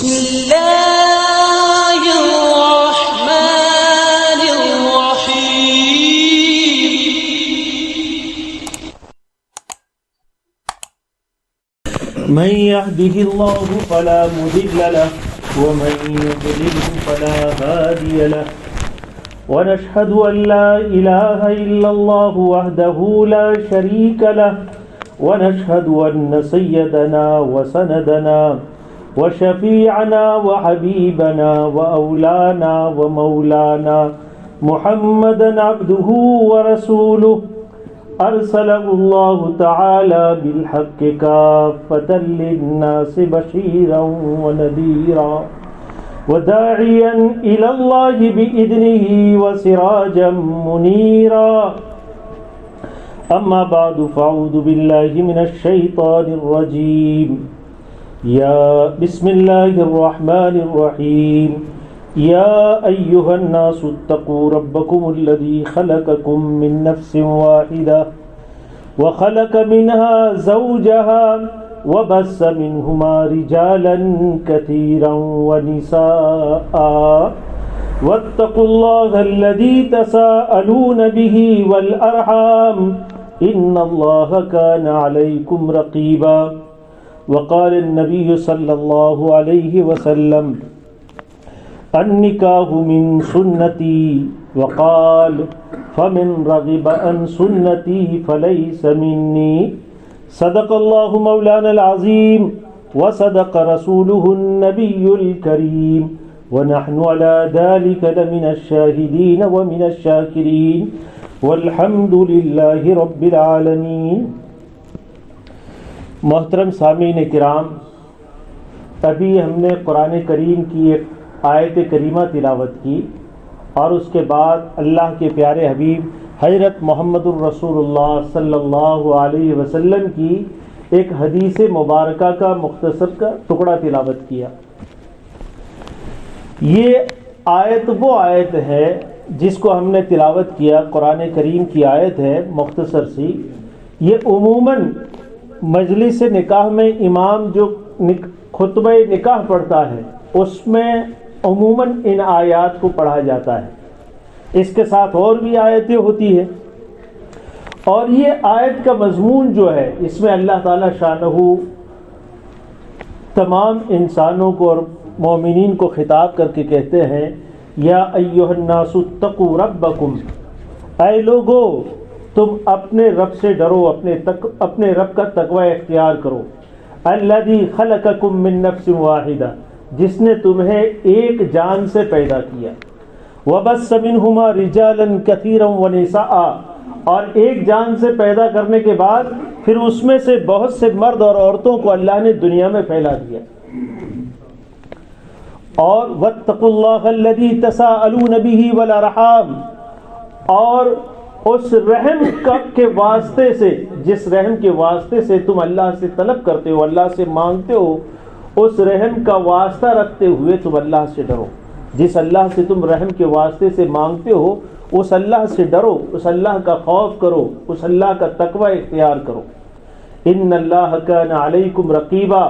بسم الله الرحمن الرحيم من يهده الله فلا مضل له ومن يضلله فلا هادي له ونشهد أن لا إله إلا الله وحده لا شريك له ونشهد أن سيدنا وسندنا وشفيعنا وحبيبنا وأولانا ومولانا محمدا عبده ورسوله أرسله الله تعالى بالحق كافة للناس بشيرا ونذيرا وداعيا إلى الله بإذنه وسراجا منيرا أما بعد فأعوذ بالله من الشيطان الرجيم بسم الله الرحمن الرحيم يا أيها الناس اتقوا ربكم الذي خلقكم من نفس واحدة وخلق منها زوجها وبث منهما رجالا كثيرا ونساء واتقوا الله الذي تساءلون به والأرحام إن الله كان عليكم رقيبا وقال النبي صلى الله عليه وسلم النکاح من سنتی وقال فمن رغب عن سنتی فلیس منی صدق اللہ مولانا العظیم وصدق رسوله النبی الکریم ونحن على ذلك لمن الشاہدین ومن الشاکرین والحمد للہ رب العالمین۔ محترم سامعین کرام، ابھی ہم نے قرآن کریم کی ایک آیت کریمہ تلاوت کی اور اس کے بعد اللہ کے پیارے حبیب حضرت محمد الرسول اللہ صلی اللہ علیہ وسلم کی ایک حدیث مبارکہ کا مختصر کا ٹکڑا تلاوت کیا۔ یہ آیت وہ آیت ہے جس کو ہم نے تلاوت کیا، قرآن کریم کی آیت ہے مختصر سی۔ یہ عموماً مجلس نکاح میں امام جو خطبہ نکاح پڑھتا ہے اس میں عموماً ان آیات کو پڑھا جاتا ہے، اس کے ساتھ اور بھی آیتیں ہوتی ہیں۔ اور یہ آیت کا مضمون جو ہے اس میں اللہ تعالی شانہ تمام انسانوں کو اور مومنین کو خطاب کر کے کہتے ہیں یا ایھا الناس اتقوا ربکم، اے لوگو تم اپنے رب سے ڈرو، اپنے رب کا تقوی اختیار کرو۔ الذی خلقکم من نفس واحدہ، جس نے تمہیں ایک جان سے پیدا کیا، وَبَثَّ مِنْهُمَا رِجَالًا كَثِيرًا وَنِسَاءً، اور ایک جان سے پیدا کرنے کے بعد پھر اس میں سے بہت سے مرد اور عورتوں کو اللہ نے دنیا میں پھیلا دیا۔ اور وَاتَّقُوا اللَّهَ الَّذِي تَسَاءَلُونَ بِهِ وَالْأَرْحَامَ، اور اس رحم کے واسطے سے، جس رحم کے واسطے سے تم اللہ سے طلب کرتے ہو، اللہ سے مانگتے ہو، اس رحم کا واسطہ رکھتے ہوئے تم اللہ سے ڈرو۔ جس اللہ سے تم رحم کے واسطے سے مانگتے ہو اس اللہ سے ڈرو، اس اللہ کا خوف کرو، اس اللہ کا تقوی اختیار کرو۔ ان اللہ کان علیکم رقیبا،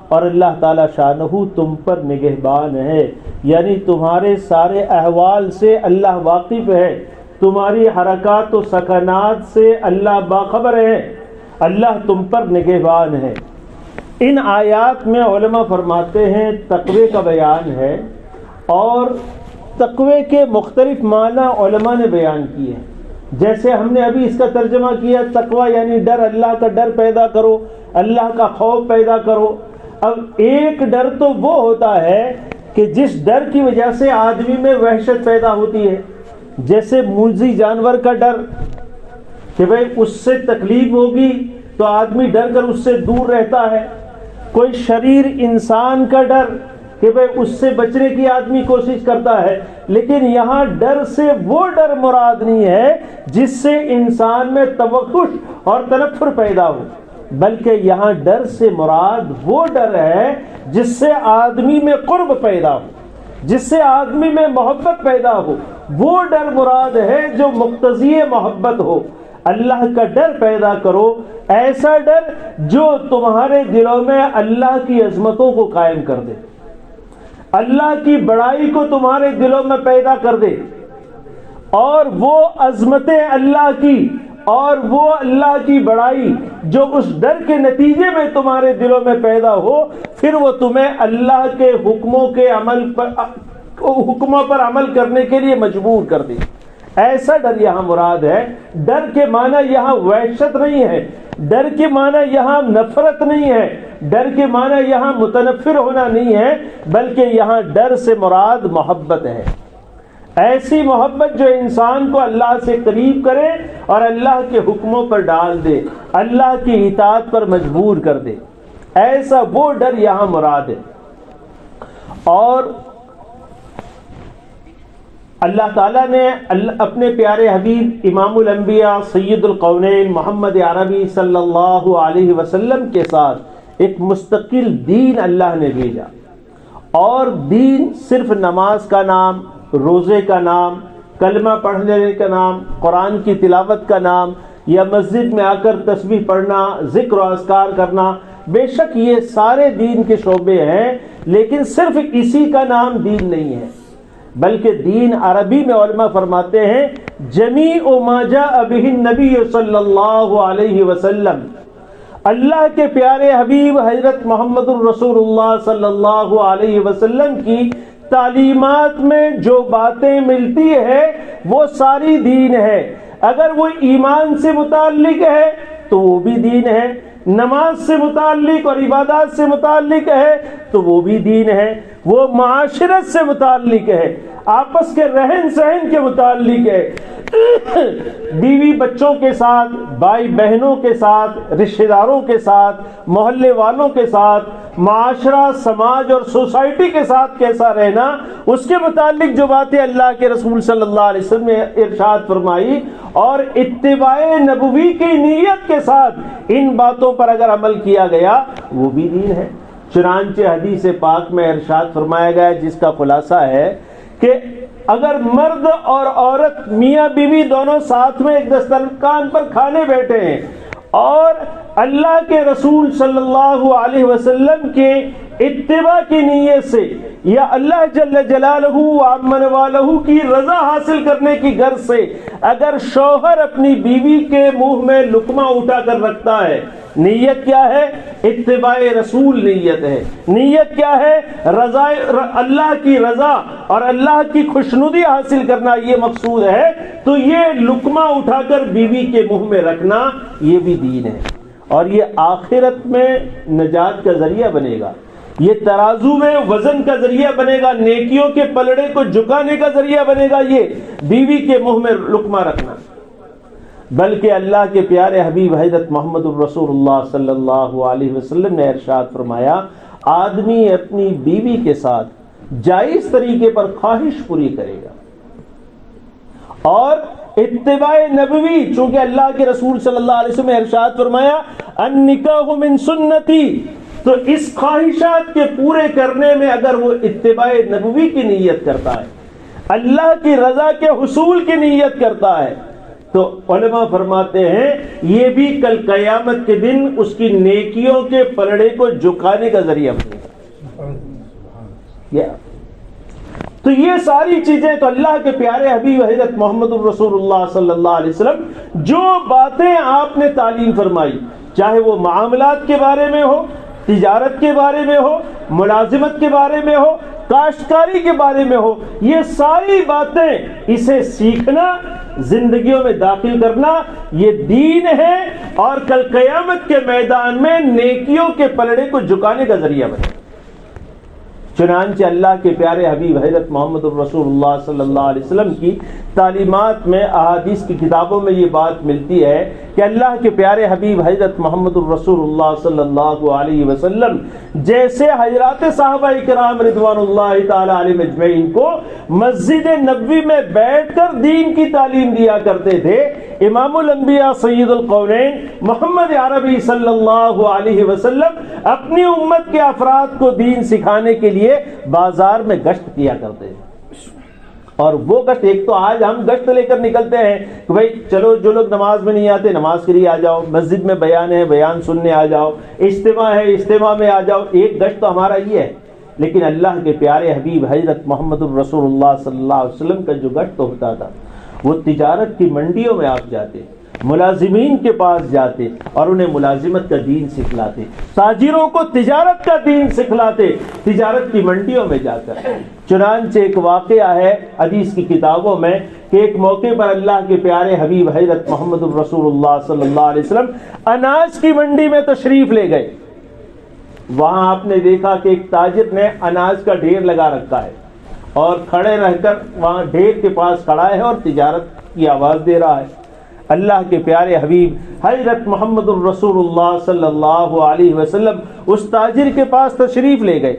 اور اللہ تعالی شانہ تم پر نگہبان ہے، یعنی تمہارے سارے احوال سے اللہ واقف ہے، تمہاری حرکات و سکنات سے اللہ باخبر ہے، اللہ تم پر نگہبان ہے۔ ان آیات میں علماء فرماتے ہیں تقوی کا بیان ہے، اور تقوی کے مختلف معنی علماء نے بیان کیے ہیں۔ جیسے ہم نے ابھی اس کا ترجمہ کیا، تقوی یعنی ڈر، اللہ کا ڈر پیدا کرو، اللہ کا خوف پیدا کرو۔ اب ایک ڈر تو وہ ہوتا ہے کہ جس ڈر کی وجہ سے آدمی میں وحشت پیدا ہوتی ہے، جیسے موذی جانور کا ڈر کہ بھئی اس سے تکلیف ہوگی تو آدمی ڈر کر اس سے دور رہتا ہے۔ کوئی شریر انسان کا ڈر کہ بھئی اس سے بچنے کی آدمی کوشش کرتا ہے، لیکن یہاں ڈر سے وہ ڈر مراد نہیں ہے جس سے انسان میں توقع اور تنفر پیدا ہو، بلکہ یہاں ڈر سے مراد وہ ڈر ہے جس سے آدمی میں قرب پیدا ہو، جس سے آدمی میں محبت پیدا ہو، وہ ڈر مراد ہے جو مقتضی محبت ہو۔ اللہ کا ڈر پیدا کرو، ایسا ڈر جو تمہارے دلوں میں اللہ کی عظمتوں کو قائم کر دے۔ اللہ کی بڑائی کو تمہارے دلوں میں پیدا کر دے، اور وہ عظمتیں اللہ کی اور وہ اللہ کی بڑائی جو اس ڈر کے نتیجے میں تمہارے دلوں میں پیدا ہو، پھر وہ تمہیں اللہ کے حکموں پر عمل کرنے کے لیے مجبور کر دے۔ ایسا ڈر یہاں مراد ہے۔ ڈر کے معنی یہاں وحشت نہیں ہے، ڈر کے معنی یہاں نفرت نہیں ہے، ڈر کے معنی یہاں متنفر ہونا نہیں ہے، بلکہ یہاں ڈر سے مراد محبت ہے۔ ایسی محبت جو انسان کو اللہ سے قریب کرے اور اللہ کے حکموں پر ڈال دے، اللہ کی اطاعت پر مجبور کر دے، ایسا وہ ڈر یہاں مراد ہے۔ اور اللہ تعالیٰ نے اپنے پیارے حبیب امام الانبیاء سید القونین محمد عربی صلی اللہ علیہ وسلم کے ساتھ ایک مستقل دین اللہ نے بھیجا، اور دین صرف نماز کا نام، روزے کا نام، کلمہ پڑھنے کا نام، قرآن کی تلاوت کا نام، یا مسجد میں آ کر تسبیح پڑھنا، ذکر و اذکار کرنا، بے شک یہ سارے دین کے شعبے ہیں، لیکن صرف اسی کا نام دین نہیں ہے، بلکہ دین عربی میں علماء فرماتے ہیں جمیع ما جاء بہ النبی صلی اللہ علیہ وسلم، اللہ کے پیارے حبیب حضرت محمد الرسول اللہ صلی اللہ علیہ وسلم کی تعلیمات میں جو باتیں ملتی ہے وہ ساری دین ہے۔ اگر وہ ایمان سے متعلق ہے تو وہ بھی دین ہے، نماز سے متعلق اور عبادات سے متعلق ہے تو وہ بھی دین ہے، وہ معاشرت سے متعلق ہے، آپس کے رہن سہن کے متعلق ہے، بیوی بچوں کے ساتھ، بھائی بہنوں کے ساتھ، رشتہ داروں کے ساتھ، محلے والوں کے ساتھ، معاشرہ، سماج اور سوسائٹی کے ساتھ کیسا رہنا، اس کے متعلق جو باتیں اللہ کے رسول صلی اللہ علیہ وسلم نے ارشاد فرمائی، اور اتباع نبوی کی نیت کے ساتھ ان باتوں پر اگر عمل کیا گیا وہ بھی دین ہے۔ چنانچہ حدیث پاک میں ارشاد فرمایا گیا جس کا خلاصہ ہے کہ اگر مرد اور عورت میاں بیوی دونوں ساتھ میں ایک دسترخوان پر کھانے بیٹھے ہیں اور اللہ کے رسول صلی اللہ علیہ وسلم کے اتباع کی نیت سے یا اللہ جل جلالہ وعمن والہ کی رضا حاصل کرنے کی غرض سے اگر شوہر اپنی بیوی کے منہ میں لقمہ اٹھا کر رکھتا ہے، نیت کیا ہے؟ اتباع رسول نیت ہے۔ نیت کیا ہے؟ رضا، اللہ کی رضا اور اللہ کی خوشنودی حاصل کرنا یہ مقصود ہے، تو یہ لقمہ اٹھا کر بیوی کے منہ میں رکھنا یہ بھی دین ہے، اور یہ آخرت میں نجات کا ذریعہ بنے گا، یہ ترازو میں وزن کا ذریعہ بنے گا، نیکیوں کے پلڑے کو جھکانے کا ذریعہ بنے گا یہ بیوی کے منہ میں لقمہ رکھنا۔ بلکہ اللہ کے پیارے حبیب حضرت محمد الرسول اللہ صلی اللہ علیہ وسلم نے ارشاد فرمایا آدمی اپنی بیوی کے ساتھ جائز طریقے پر خواہش پوری کرے گا، اور اتباع نبوی، چونکہ اللہ کے رسول صلی اللہ علیہ وسلم نے ارشاد فرمایا النکاح من سنتی، تو اس خواہشات کے پورے کرنے میں اگر وہ اتباع نبوی کی نیت کرتا ہے، اللہ کی رضا کے حصول کی نیت کرتا ہے، تو علماء فرماتے ہیں یہ بھی کل قیامت کے دن اس کی نیکیوں کے پلڑے کو جھکانے کا ذریعہ بنے گا۔ تو یہ ساری چیزیں تو اللہ کے پیارے حبیب حضرت محمد الرسول اللہ صلی اللہ علیہ وسلم جو باتیں آپ نے تعلیم فرمائی، چاہے وہ معاملات کے بارے میں ہو، تجارت کے بارے میں ہو، ملازمت کے بارے میں ہو، کاشتکاری کے بارے میں ہو، یہ ساری باتیں اسے سیکھنا، زندگیوں میں داخل کرنا یہ دین ہے، اور کل قیامت کے میدان میں نیکیوں کے پلڑے کو جھکانے کا ذریعہ بنے۔ چنانچہ اللہ کے پیارے حبیب حضرت محمد الرسول اللہ صلی اللہ علیہ وسلم کی تعلیمات میں، احادیث کی کتابوں میں یہ بات ملتی ہے کہ اللہ کے پیارے حبیب حضرت محمد الرسول اللہ صلی اللہ علیہ وسلم جیسے حضرات صحابہ کرام رضوان اللہ تعالی علیہ مجمعین کو مسجد نبوی میں بیٹھ کر دین کی تعلیم دیا کرتے تھے، امام الانبیاء سید القونین محمد عربی صلی اللہ علیہ وسلم اپنی امت کے افراد کو دین سکھانے کے لیے بازار میں گشت کیا کرتے ہیں۔ اور وہ گشت، ایک تو آج ہم گشت لے کر نکلتے ہیں کہ بھائی چلو جو لوگ نماز میں نہیں آتے نماز کے لیے آ جاؤ، مسجد میں بیان ہے بیان سننے آ جاؤ، اجتماع ہے اجتماع میں آ جاؤ، ایک گشت تو ہمارا یہ ہے لیکن اللہ کے پیارے حبیب حضرت محمد الرسول اللہ صلی اللہ علیہ وسلم کا جو گشت ہوتا تھا وہ تجارت کی منڈیوں میں آپ جاتے، ملازمین کے پاس جاتے اور انہیں ملازمت کا دین سکھلاتے، تاجروں کو تجارت کا دین سکھلاتے تجارت کی منڈیوں میں جا کر۔ چنانچہ ایک واقعہ ہے حدیث کی کتابوں میں کہ ایک موقع پر اللہ کے پیارے حبیب حضرت محمد الرسول اللہ صلی اللہ علیہ وسلم اناج کی منڈی میں تشریف لے گئے۔ وہاں آپ نے دیکھا کہ ایک تاجر نے اناج کا ڈھیر لگا رکھا ہے اور کھڑے رہ کر وہاں ڈھیر کے پاس کھڑا ہے اور تجارت کی آواز دے رہا ہے۔ اللہ کے پیارے حبیب حضرت محمد الرسول اللہ صلی اللہ علیہ وسلم اس تاجر کے پاس تشریف لے گئے۔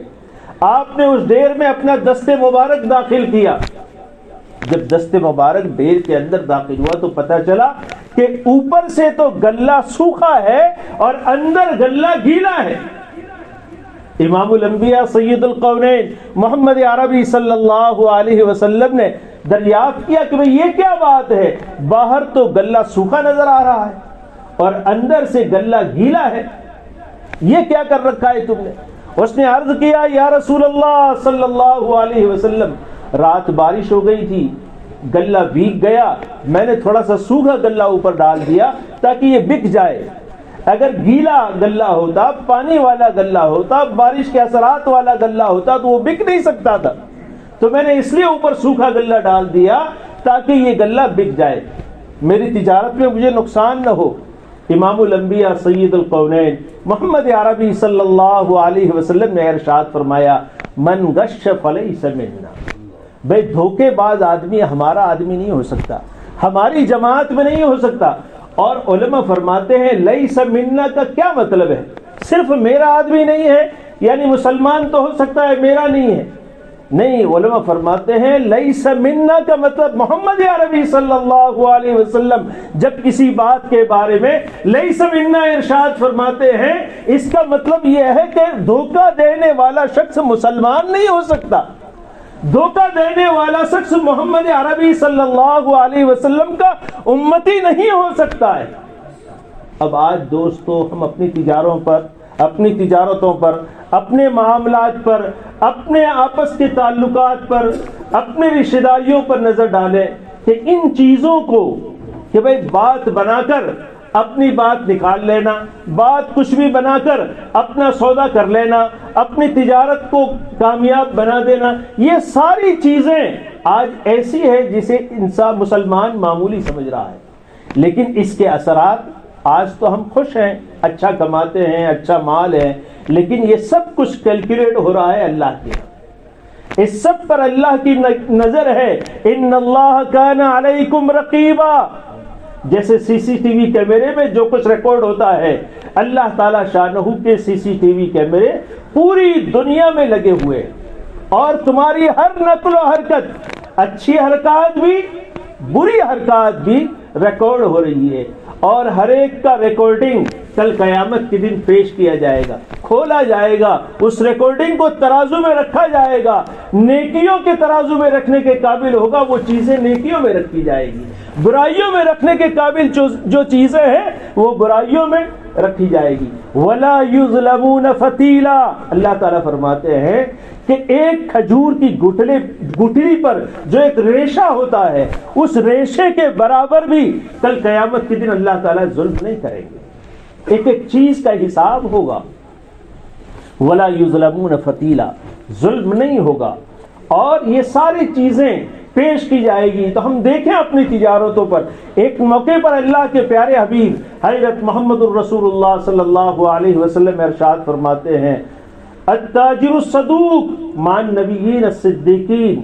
آپ نے اس ڈھیر میں اپنا دست مبارک داخل کیا۔ جب دست مبارک ڈھیر کے اندر داخل ہوا تو پتہ چلا کہ اوپر سے تو غلہ سوکھا ہے اور اندر غلہ گیلا ہے۔ امام الانبیاء سید القونین محمد عربی صلی اللہ علیہ وسلم نے دریافت کیا کہ بھئی یہ کیا بات ہے، باہر تو غلہ سوکھا نظر آ رہا ہے اور اندر سے غلہ گیلا ہے، یہ کیا کر رکھا ہے تم نے؟ اس نے عرض کیا یا رسول اللہ صلی اللہ علیہ وسلم، رات بارش ہو گئی تھی، غلہ بھیگ گیا، میں نے تھوڑا سا سوکھا غلہ اوپر ڈال دیا تاکہ یہ بک جائے۔ اگر گیلا غلہ ہوتا، پانی والا غلہ ہوتا، بارش کے اثرات والا غلہ ہوتا تو وہ بک نہیں سکتا تھا، تو میں نے اس لیے اوپر سوکھا غلہ ڈال دیا تاکہ یہ غلہ بک جائے، میری تجارت میں مجھے نقصان نہ ہو۔ امام الانبیاء سید القونین محمد عربی صلی اللہ علیہ وسلم نے ارشاد فرمایا من غش فلیس منا، بھئی دھوکے باز آدمی ہمارا آدمی نہیں ہو سکتا، ہماری جماعت میں نہیں ہو سکتا۔ اور علماء فرماتے ہیں لیس منا کا کیا مطلب ہے؟ صرف میرا آدمی نہیں ہے یعنی مسلمان تو ہو سکتا ہے، میرا نہیں ہے؟ نہیں، علماء فرماتے ہیں لیس منا کا مطلب محمد عربی صلی اللہ علیہ وسلم جب کسی بات کے بارے میں لیس منا ارشاد فرماتے ہیں، اس کا مطلب یہ ہے کہ دھوکہ دینے والا شخص مسلمان نہیں ہو سکتا، دھوکہ دینے والا شخص محمد عربی صلی اللہ علیہ وسلم کا امتی نہیں ہو سکتا ہے۔ اب آج دوستو ہم اپنی تجارتوں پر، اپنے معاملات پر، اپنے آپس کے تعلقات پر، اپنے رشتہ داریوں پر نظر ڈالیں کہ ان چیزوں کو کہ بھئی بات بنا کر اپنی بات نکال لینا، بات کچھ بھی بنا کر اپنا سودا کر لینا، اپنی تجارت کو کامیاب بنا دینا، یہ ساری چیزیں آج ایسی ہے جسے انسان مسلمان معمولی سمجھ رہا ہے، لیکن اس کے اثرات آج تو ہم خوش ہیں، اچھا کماتے ہیں، اچھا مال ہے، لیکن یہ سب کچھ کیلکولیٹ ہو رہا ہے اللہ کے، اس سب پر اللہ کی نظر ہے۔ ان اللہ کان علیکم رقیبا، جیسے سی سی ٹی وی کیمرے میں جو کچھ ریکارڈ ہوتا ہے، اللہ تعالیٰ شانہ کے سی سی ٹی وی کیمرے پوری دنیا میں لگے ہوئے اور تمہاری ہر نقل و حرکت، اچھی حرکات بھی بری حرکات بھی ریکارڈ ہو رہی ہے، اور ہر ایک کا ریکارڈنگ کل قیامت کے دن پیش کیا جائے گا، کھولا جائے گا، اس ریکارڈنگ کو ترازو میں رکھا جائے گا، نیکیوں کے ترازو میں رکھنے کے قابل ہوگا وہ چیزیں نیکیوں میں رکھی جائے گی، برائیوں میں رکھنے کے قابل جو چیزیں ہیں وہ برائیوں میں رکھی جائے گی۔ وَلَا يُظْلَمُونَ فَتِيلًا، اللہ تعالیٰ فرماتے ہیں کہ ایک کھجور کی گٹھلی پر جو ایک ریشہ ہوتا ہے، اس ریشے کے برابر بھی کل قیامت کے دن اللہ تعالیٰ ظلم نہیں کریں گے، ایک ایک چیز کا حساب ہوگا۔ وَلَا يُظْلَمُونَ فَتِيلًا، ظلم نہیں ہوگا، اور یہ ساری چیزیں پیش کی جائے گی۔ تو ہم دیکھیں اپنی تجارتوں پر، ایک موقع پر اللہ کے پیارے حبیب حضرت محمد الرسول اللہ صلی اللہ علیہ وسلم ارشاد فرماتے ہیں التاجر الصدوق مع النبیین الصدیقین،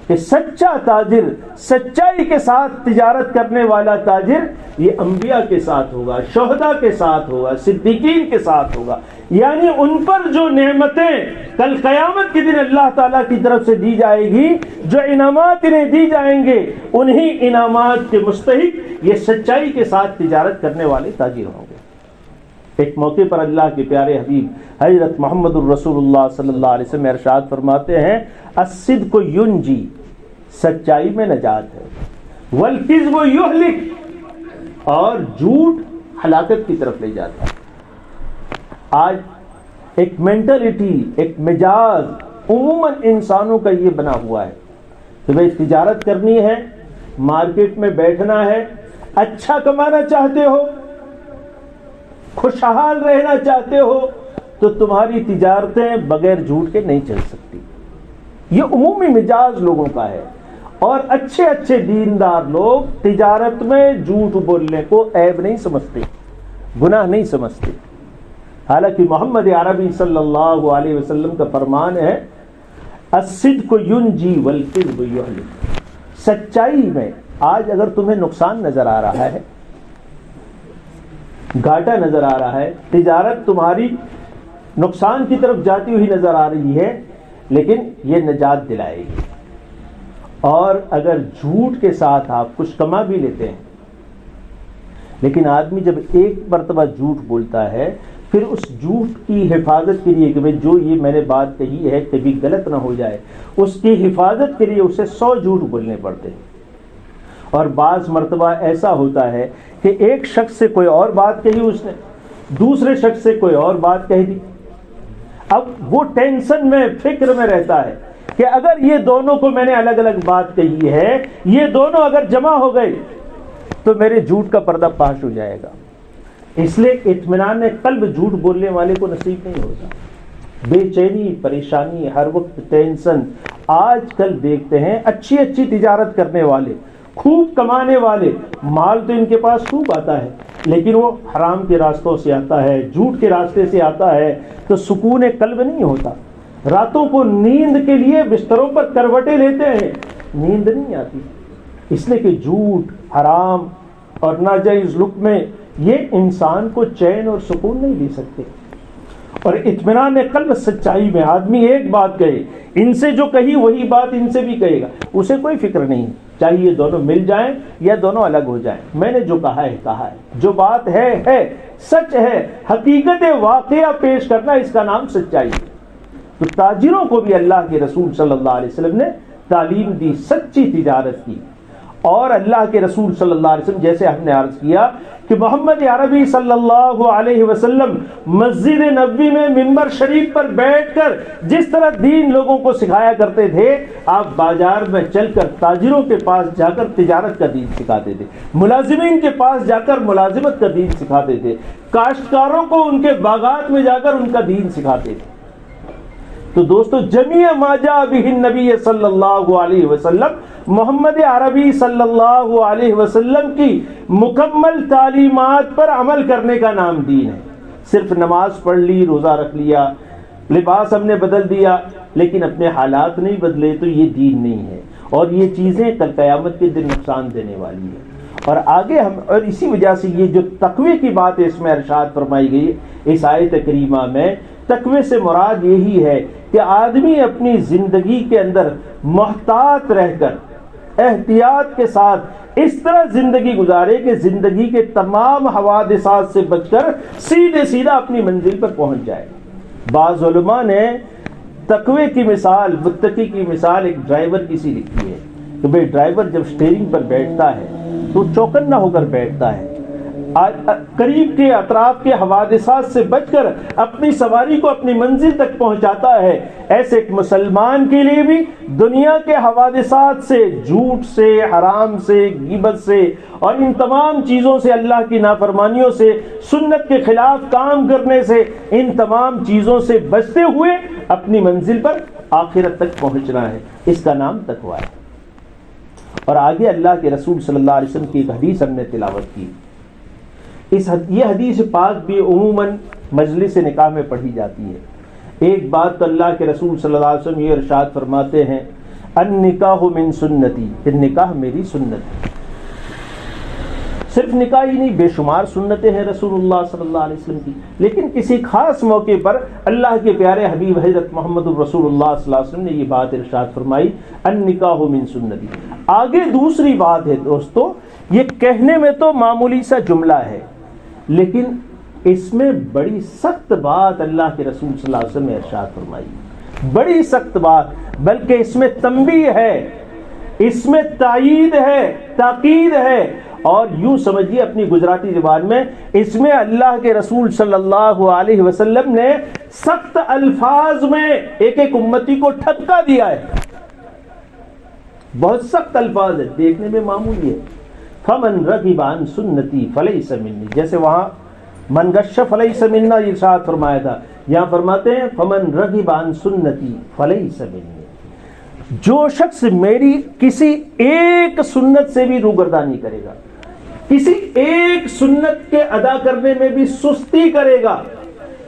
کہ سچا تاجر، سچائی کے ساتھ تجارت کرنے والا تاجر یہ انبیاء کے ساتھ ہوگا، شہداء کے ساتھ ہوگا، صدیقین کے ساتھ ہوگا، یعنی ان پر جو نعمتیں کل قیامت کے دن اللہ تعالیٰ کی طرف سے دی جائے گی، جو انعامات انہیں دی جائیں گے، انہی انعامات کے مستحق یہ سچائی کے ساتھ تجارت کرنے والے تاجر ہوں گے۔ ایک موقع پر اللہ کے پیارے حبیب حضرت محمد الرسول اللہ صلی اللہ علیہ وسلم ارشاد فرماتے ہیں الصدق ینجی، سچائی میں نجات ہے، والکذب یہلک، اور جھوٹ ہلاکت کی طرف لے جاتا ہے۔ آج ایک مینٹلٹی، ایک مزاج عموماً انسانوں کا یہ بنا ہوا ہے کہ بھائی تجارت کرنی ہے، مارکیٹ میں بیٹھنا ہے، اچھا کمانا چاہتے ہو، خوشحال رہنا چاہتے ہو، تو تمہاری تجارتیں بغیر جھوٹ کے نہیں چل سکتی۔ یہ عمومی مزاج لوگوں کا ہے، اور اچھے اچھے دیندار لوگ تجارت میں جھوٹ بولنے کو عیب نہیں سمجھتے، گناہ نہیں سمجھتے۔ حالانکہ محمد عربی صلی اللہ علیہ وسلم کا فرمان ہے، الصدق ینجی والکذب یہلک۔ سچائی میں آج اگر تمہیں نقصان نظر آ رہا ہے، گھاٹا نظر آ رہا ہے، تجارت تمہاری نقصان کی طرف جاتی ہوئی نظر آ رہی ہے، لیکن یہ نجات دلائے گی۔ اور اگر جھوٹ کے ساتھ آپ کچھ کما بھی لیتے ہیں، لیکن آدمی جب ایک مرتبہ جھوٹ بولتا ہے، پھر اس جھوٹ کی حفاظت کے لیے کہ بھئی جو یہ میں نے بات کہی ہے کبھی غلط نہ ہو جائے، اس کی حفاظت کے لیے اسے 100 جھوٹ بولنے پڑتے ہیں۔ اور بعض مرتبہ ایسا ہوتا ہے کہ ایک شخص سے کوئی اور بات کہی اس نے، دوسرے شخص سے کوئی اور بات کہہ دی، اب وہ ٹینشن میں، فکر میں رہتا ہے کہ اگر یہ دونوں کو میں نے الگ الگ بات کہی ہے، یہ دونوں اگر جمع ہو گئے تو میرے جھوٹ کا پردہ فاش ہو جائے گا۔ اس لیے اطمینان قلب جھوٹ بولنے والے کو نصیب نہیں ہوتا۔ بے چینی، پریشانی، ہر وقت ٹینشن۔ آج کل دیکھتے ہیں اچھی اچھی تجارت کرنے والے، خوب کمانے والے، مال تو ان کے پاس خوب آتا ہے، لیکن وہ حرام کے راستوں سے آتا ہے، جھوٹ کے راستے سے آتا ہے، تو سکون قلب نہیں ہوتا۔ راتوں کو نیند کے لیے بستروں پر کروٹیں لیتے ہیں، نیند نہیں آتی، اس لیے کہ جھوٹ، حرام اور ناجائز لقمے یہ انسان کو چین اور سکون نہیں دے سکتے۔ اور اطمینان قلب سچائی میں آدمی ایک بات کہے، ان سے جو کہی وہی بات ان سے بھی کہے گا، اسے کوئی فکر نہیں، چاہے یہ دونوں مل جائیں یا دونوں الگ ہو جائیں، میں نے جو کہا ہے کہا ہے، جو بات ہے سچ ہے، حقیقت واقعہ پیش کرنا، اس کا نام سچائی ہے۔ تو تاجروں کو بھی اللہ کے رسول صلی اللہ علیہ وسلم نے تعلیم دی سچی تجارت کی۔ اور اللہ کے رسول صلی اللہ علیہ وسلم، جیسے ہم نے عرض کیا کہ محمد عربی صلی اللہ علیہ وسلم مسجد نبوی میں منبر شریف پر بیٹھ کر جس طرح دین لوگوں کو سکھایا کرتے تھے، آپ بازار میں چل کر تاجروں کے پاس جا کر تجارت کا دین سکھاتے تھے، ملازمین کے پاس جا کر ملازمت کا دین سکھاتے تھے، کاشتکاروں کو ان کے باغات میں جا کر ان کا دین سکھاتے تھے۔ تو دوستو، جمیع ما جاء بہ النبی صلی اللہ علیہ وسلم، محمد عربی صلی اللہ علیہ وسلم کی مکمل تعلیمات پر عمل کرنے کا نام دین ہے۔ صرف نماز پڑھ لی، روزہ رکھ لیا، لباس ہم نے بدل دیا، لیکن اپنے حالات نہیں بدلے، تو یہ دین نہیں ہے، اور یہ چیزیں کل قیامت کے دن نقصان دینے والی ہیں۔ اور آگے اور اسی وجہ سے یہ جو تقوی کی بات ہے اس میں ارشاد فرمائی گئی اس آیت کریمہ میں، تقوی سے مراد یہی ہے کہ آدمی اپنی زندگی کے اندر محتاط رہ کر، احتیاط کے ساتھ اس طرح زندگی گزارے کہ زندگی کے تمام حوادثات سے بچ کر سیدھا اپنی منزل پر پہنچ جائے۔ بعض علماء نے تقوی کی مثال، متقی کی مثال ایک ڈرائیور کی سی لکھی ہے کہ بھئی ڈرائیور جب سٹیئرنگ پر بیٹھتا ہے تو چوکنا ہو کر بیٹھتا ہے، قریب کے اطراف کے حوادثات سے بچ کر اپنی سواری کو اپنی منزل تک پہنچاتا ہے۔ ایسے ایک مسلمان کے لیے بھی دنیا کے حوادثات سے، جھوٹ سے، حرام سے، غیبت سے اور ان تمام چیزوں سے، اللہ کی نافرمانیوں سے، سنت کے خلاف کام کرنے سے، ان تمام چیزوں سے بچتے ہوئے اپنی منزل پر آخرت تک پہنچنا ہے۔ اس کا نام تقویٰ ہے۔ اور آگے اللہ کے رسول صلی اللہ علیہ وسلم کی ایک حدیث ہم نے تلاوت کی۔ یہ حدیث پاک بھی عموماً مجلس نکاح میں پڑھی جاتی ہے۔ ایک بات تو اللہ کے رسول صلی اللہ علیہ وسلم یہ ارشاد فرماتے ہیں، النکاح من سنتی، کہ نکاح میری سنت ہے۔ صرف نکاح ہی نہیں، بے شمار سنتیں ہیں رسول اللہ صلی اللہ علیہ وسلم کی، لیکن کسی خاص موقع پر اللہ کے پیارے حبیب حضرت محمد رسول اللہ صلی اللہ علیہ وسلم نے یہ بات ارشاد فرمائی، النکاح من سنتی۔ آگے دوسری بات ہے دوستو، یہ کہنے میں تو معمولی سا جملہ ہے، لیکن اس میں بڑی سخت بات اللہ کے رسول صلی اللہ علیہ وسلم نے ارشاد فرمائی، بڑی سخت بات، بلکہ اس میں تنبیہ ہے اس میں تائید ہے، تاکید ہے، اور یوں سمجھیے اپنی گجراتی زبان میں اس میں اللہ کے رسول صلی اللہ علیہ وسلم نے سخت الفاظ میں ایک ایک امتی کو ٹھپکا دیا ہے. بہت سخت الفاظ ہے، دیکھنے میں معمولی ہے. فمن رغب عن سنتی فلیس منی، جیسے وہاں من غش فلیس منا ارشاد فرمایا تھا، یہاں فرماتے ہیں فمن رغب عن سنتی فلیس منی. جو شخص میری کسی ایک سنت سے بھی روگردانی کرے گا، کسی ایک سنت کے ادا کرنے میں بھی سستی کرے گا،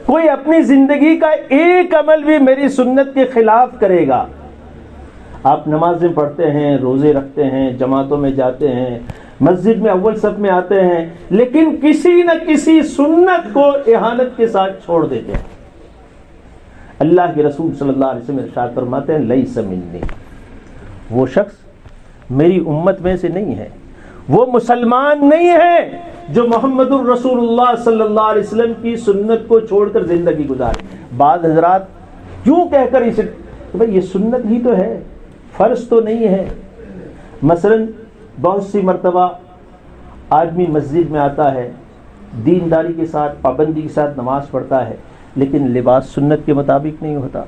کوئی اپنی زندگی کا ایک عمل بھی میری سنت کے خلاف کرے گا. آپ نمازیں پڑھتے ہیں، روزے رکھتے ہیں، جماعتوں میں جاتے ہیں، مسجد میں اول صف میں آتے ہیں، لیکن کسی نہ کسی سنت کو اہانت کے ساتھ چھوڑ دیتے ہیں. اللہ کے رسول صلی اللہ علیہ وسلم ارشاد فرماتے ہیں لیس منی، وہ شخص میری امت میں سے نہیں ہے، وہ مسلمان نہیں ہے جو محمد الرسول اللہ صلی اللہ علیہ وسلم کی سنت کو چھوڑ کر زندگی گزارے. بعض حضرات کیوں کہہ کر اسے کہ بھئی یہ سنت ہی تو ہے، فرض تو نہیں ہے. مثلا بہت سی مرتبہ آدمی مسجد میں آتا ہے، دینداری کے ساتھ پابندی کے ساتھ نماز پڑھتا ہے، لیکن لباس سنت کے مطابق نہیں ہوتا.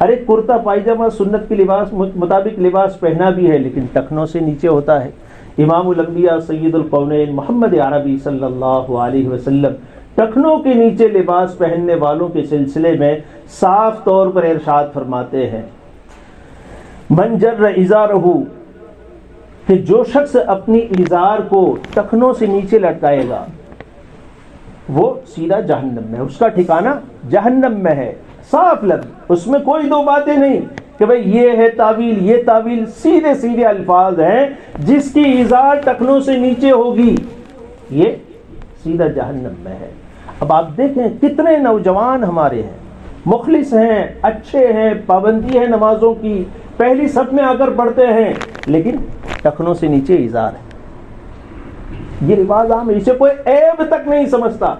ارے کرتا پائجامہ سنت کے لباس مطابق لباس پہنا بھی ہے، لیکن ٹخنوں سے نیچے ہوتا ہے. امام الانبیاء سید القونین محمد عربی صلی اللہ علیہ وسلم ٹخنوں کے نیچے لباس پہننے والوں کے سلسلے میں صاف طور پر ارشاد فرماتے ہیں من جر ازارہ، کہ جو شخص اپنی ازار کو ٹخنوں سے نیچے لٹکائے گا وہ سیدھا جہنم میں، اس کا ٹھکانہ جہنم میں ہے. صاف لفظ، اس میں کوئی دو باتیں نہیں کہ بھئی یہ ہے تعویل، یہ تعویل، سیدھے سیدھے الفاظ ہیں. جس کی ازار ٹخنوں سے نیچے ہوگی یہ سیدھا جہنم میں ہے. اب آپ دیکھیں کتنے نوجوان ہمارے ہیں، مخلص ہیں، اچھے ہیں، پابندی ہے نمازوں کی، پہلی صف میں آ کر پڑھتے ہیں، لیکن ٹخنوں سے نیچے ازار ہے. یہ لباس عام ہے، اسے کوئی عیب تک نہیں سمجھتا.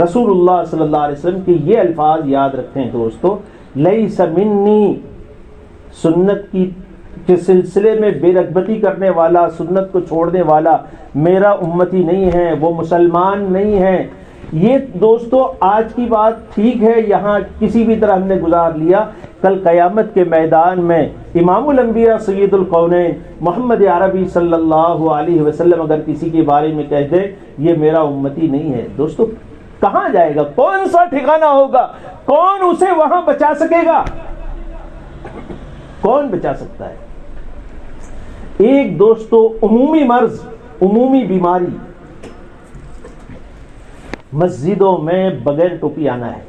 رسول اللہ صلی اللہ علیہ وسلم کے یہ الفاظ یاد رکھیں دوستو، لیس منی، سنت کی کے سلسلے میں بے رغبتی کرنے والا، سنت کو چھوڑنے والا میرا امتی نہیں ہے، وہ مسلمان نہیں ہے. یہ دوستو آج کی بات ٹھیک ہے، یہاں کسی بھی طرح ہم نے گزار لیا، کل قیامت کے میدان میں امام الانبیاء سید القونین محمد عربی صلی اللہ علیہ وسلم اگر کسی کے بارے میں کہہ دے یہ میرا امتی نہیں ہے، دوستو کہاں جائے گا؟ کون سا ٹھکانہ ہوگا؟ کون اسے وہاں بچا سکے گا؟ کون بچا سکتا ہے؟ ایک دوستو عمومی مرض، عمومی بیماری، مسجدوں میں بغیر ٹوپی آنا ہے.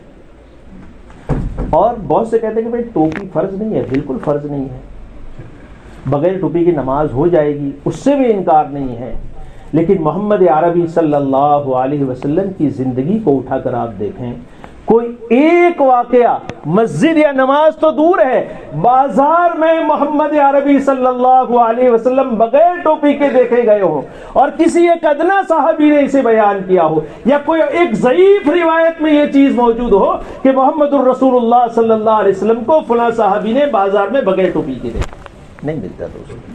اور بہت سے کہتے ہیں کہ بھائی ٹوپی فرض نہیں ہے. بالکل فرض نہیں ہے، بغیر ٹوپی کی نماز ہو جائے گی، اس سے بھی انکار نہیں ہے. لیکن محمد عربی صلی اللہ علیہ وسلم کی زندگی کو اٹھا کر آپ دیکھیں، کوئی ایک واقعہ، مسجد یا نماز تو دور ہے، بازار میں محمد عربی صلی اللہ علیہ وسلم بغیر ٹوپی کے دیکھے گئے ہوں، اور کسی ایک ادنا صحابی نے اسے بیان کیا ہو، یا کوئی ایک ضعیف روایت میں یہ چیز موجود ہو کہ محمد الرسول اللہ صلی اللہ علیہ وسلم کو فلاں صحابی نے بازار میں بغیر ٹوپی کے دیکھا، نہیں ملتا دوستوں.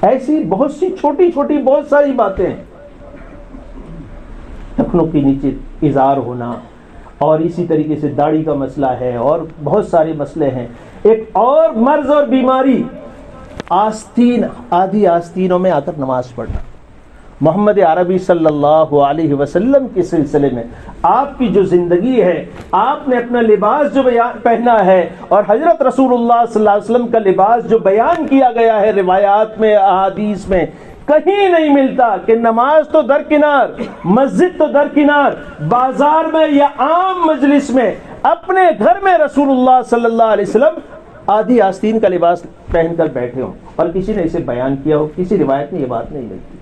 ایسی بہت سی چھوٹی چھوٹی بہت ساری باتیں ہیں، ٹخنوں کے نیچے اظہار ہونا، اور اسی طریقے سے داڑھی کا مسئلہ ہے، اور بہت سارے مسئلے ہیں. ایک اور مرض اور بیماری، آستین، آدھی آستینوں میں آ کر نماز پڑھنا. محمد عربی صلی اللہ علیہ وسلم کے سلسلے میں آپ کی جو زندگی ہے، آپ نے اپنا لباس جو پہنا ہے، اور حضرت رسول اللہ صلی اللہ علیہ وسلم کا لباس جو بیان کیا گیا ہے روایات میں، احادیث میں، کہیں نہیں ملتا کہ نماز تو درکنار، مسجد تو درکنار، بازار میں یا عام مجلس میں، اپنے گھر میں رسول اللہ صلی اللہ علیہ وسلم آدھی آستین کا لباس پہن کر بیٹھے ہوں، اور کسی نے اسے بیان کیا ہو، کسی روایت میں یہ بات نہیں ملتی.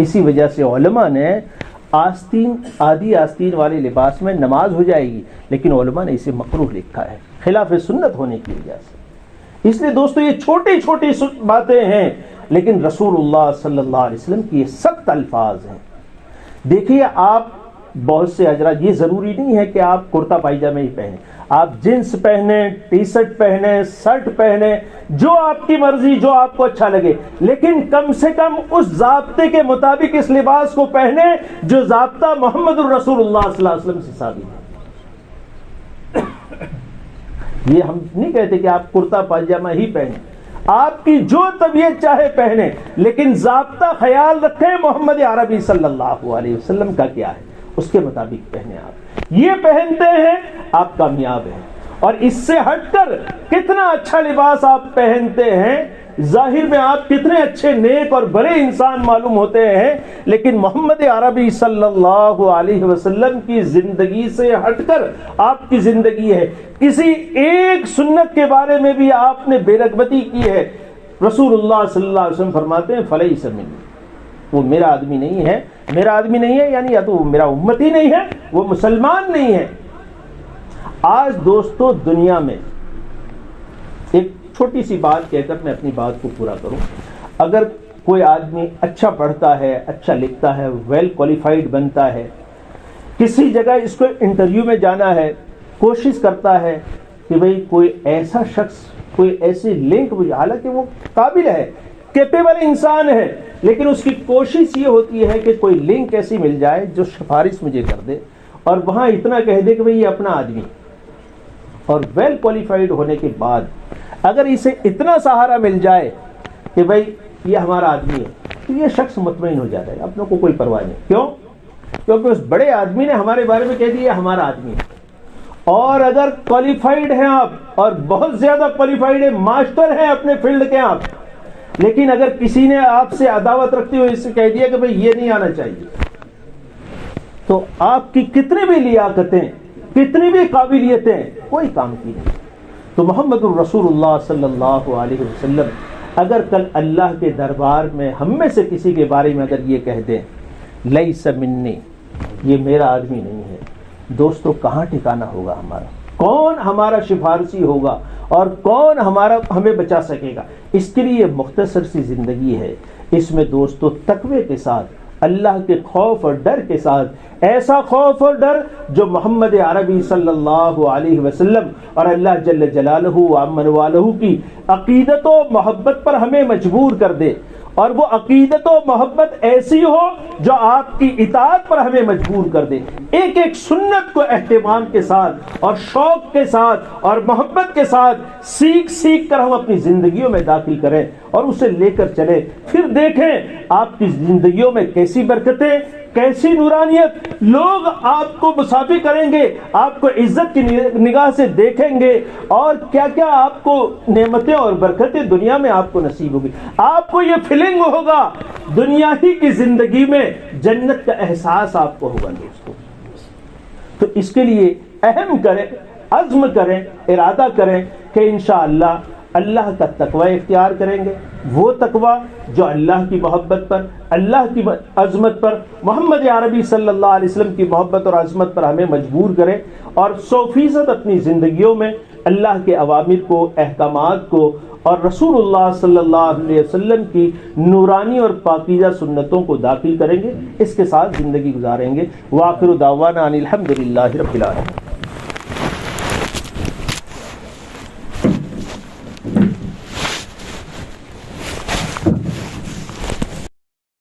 اسی وجہ سے علماء نے آستین، آدھی آستین والے لباس میں نماز ہو جائے گی، لیکن علماء نے اسے مکروہ لکھا ہے، خلاف سنت ہونے کی وجہ سے. اس لیے دوستو یہ چھوٹی چھوٹی باتیں ہیں، لیکن رسول اللہ صلی اللہ علیہ وسلم کی یہ سخت الفاظ ہیں. دیکھیے آپ بہت سے حضرات، یہ ضروری نہیں ہے کہ آپ کرتا پائجامہ ہی پہنیں، آپ جنس پہنیں، ٹی شرٹ پہنیں، شرٹ پہنیں، جو آپ کی مرضی، جو آپ کو اچھا لگے، لیکن کم سے کم اس ضابطے کے مطابق اس لباس کو پہنیں جو ضابطہ محمد الرسول اللہ صلی اللہ علیہ وسلم سے ثابت ہے۔ یہ ہم نہیں کہتے کہ آپ کرتا پاجامہ ہی پہنیں، آپ کی جو طبیعت چاہے پہنیں، لیکن ضابطہ خیال رکھیں محمد عربی صلی اللہ علیہ وسلم کا کیا ہے، اس کے مطابق پہنیں۔ آپ یہ پہنتے ہیں آپ کامیاب ہیں، اور اس سے ہٹ کر کتنا اچھا لباس آپ پہنتے ہیں، ظاہر میں آپ کتنے اچھے نیک اور بڑے انسان معلوم ہوتے ہیں، لیکن محمد عربی صلی اللہ علیہ وسلم کی زندگی سے ہٹ کر آپ کی زندگی ہے، کسی ایک سنت کے بارے میں بھی آپ نے بے رغبتی کی ہے، رسول اللہ صلی اللہ علیہ وسلم فرماتے ہیں فلیس منی، وہ میرا آدمی نہیں ہے۔ میرا آدمی نہیں ہے یعنی یا تو وہ میرا امتی نہیں ہے، وہ مسلمان نہیں ہے۔ آج دوستو دنیا میں ایک چھوٹی سی بات کہہ کر میں اپنی بات کو پورا کروں، اگر کوئی آدمی اچھا پڑھتا ہے، اچھا لکھتا ہے، ویل کوالیفائڈ بنتا ہے، کسی جگہ اس کو انٹرویو میں جانا ہے، کوشش کرتا ہے کہ بھئی کوئی ایسا شخص، کوئی ایسی لنک مجھے، حالانکہ وہ قابل ہے، کیپیبل انسان ہے، لیکن اس کی کوشش یہ ہوتی ہے کہ کوئی لنک ایسی مل جائے جو سفارش مجھے کر دے، اور وہاں اتنا کہہ دے کہ بھئی یہ اپنا آدمی، اور ویل کوالیفائڈ ہونے کے بعد اگر اسے اتنا سہارا مل جائے کہ بھئی یہ ہمارا آدمی ہے، تو یہ شخص مطمئن ہو جاتا ہے، اپنوں کو کوئی پرواہ نہیں۔ کیوں؟ کیونکہ اس بڑے آدمی نے ہمارے بارے میں کہہ دیا ہمارا آدمی ہے۔ اور اگر کوالیفائڈ ہیں آپ، اور بہت زیادہ کوالیفائڈ ہیں، ماسٹر ہیں اپنے فیلڈ کے آپ، لیکن اگر کسی نے آپ سے عداوت رکھتے ہوئے اس سے کہہ دیا کہ بھئی یہ نہیں آنا چاہیے، تو آپ کی کتنی بھی لیاقتیں، کتنی بھی قابلیتیں کوئی کام کی نہیں۔ تو محمد الرسول اللہ صلی اللہ علیہ وسلم اگر کل اللہ کے دربار میں ہم میں سے کسی کے بارے میں اگر یہ کہہ دیں لیس منی، یہ میرا آدمی نہیں ہے، دوستو کہاں ٹھکانہ ہوگا ہمارا؟ کون ہمارا سفارشی ہوگا اور کون ہمیں بچا سکے گا؟ اس کے لیے مختصر سی زندگی ہے، اس میں دوستو تقوی کے ساتھ، اللہ کے خوف اور ڈر کے ساتھ، ایسا خوف اور ڈر جو محمد عربی صلی اللہ علیہ وسلم اور اللہ جل جلالہ و عمن والہ کی عقیدت و محبت پر ہمیں مجبور کر دے، اور وہ عقیدت و محبت ایسی ہو جو آپ کی اطاعت پر ہمیں مجبور کر دے۔ ایک ایک سنت کو اہتمام کے ساتھ اور شوق کے ساتھ اور محبت کے ساتھ سیکھ سیکھ کر ہم اپنی زندگیوں میں داخل کریں اور اسے لے کر چلیں، پھر دیکھیں آپ کی زندگیوں میں کیسی برکتیں، کیسی نورانیت، لوگ آپ کو مسافر کریں گے، آپ کو عزت کی نگاہ سے دیکھیں گے، اور کیا کیا آپ کو نعمتیں اور برکتیں دنیا میں آپ کو نصیب ہوگی۔ آپ کو یہ فیلنگ ہوگا، دنیا ہی کی زندگی میں جنت کا احساس آپ کو ہوگا دوستو۔ تو اس کے لیے اہم کریں، عزم کریں، ارادہ کریں کہ انشاءاللہ اللہ کا تقوی اختیار کریں گے، وہ تقوی جو اللہ کی محبت پر، اللہ کی عظمت پر، محمد عربی صلی اللہ علیہ وسلم کی محبت اور عظمت پر ہمیں مجبور کرے، اور 100% اپنی زندگیوں میں اللہ کے اوامر کو، احکامات کو، اور رسول اللہ صلی اللہ علیہ وسلم کی نورانی اور پاکیزہ سنتوں کو داخل کریں گے، اس کے ساتھ زندگی گزاریں گے۔ وآخر دعوانا ان الحمد للہ رب العالمین۔